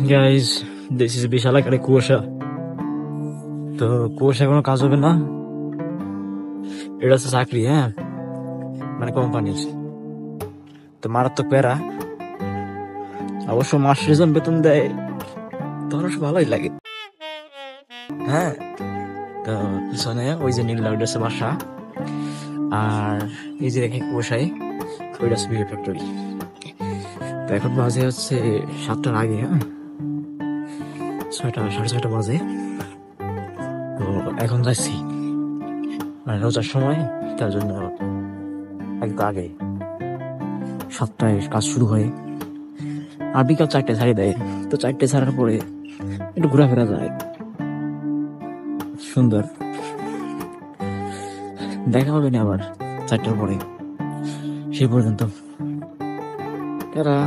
Guys this is বিশাল একটা কুয়াশা। তো কুয়াশা কোনো কাজ হবে না, এটা হচ্ছে চাকরি। হ্যাঁ, মানে কোম্পানির। তো মারাত্মক প্যারা। অবশ্য মাস রেজন বেতন দেয়, তখন ভালোই লাগে। হ্যাঁ, তো পিছনে ওই যে নীল লাইটের বাসা, আর এই যে দেখে কুয়াশায় ওইটা হচ্ছে বিয়ে ফ্যাক্টরি। তো এখন বাজে হচ্ছে 7টার আগে। হ্যাঁ, 6টা 6:30 বাজে। তো এখন যাচ্ছি মানে রোজার সময়, তার জন্য একটু আগে 7টায় কাজ শুরু হয়, আর বিকাল 4টায় ছাড়ি দেয়। তো 4টায় ছাড়ার পরে একটু ঘোরাফেরা যায়, সুন্দর। দেখা হবে না আবার 4টার পরে, সেই পর্যন্ত। টাটা।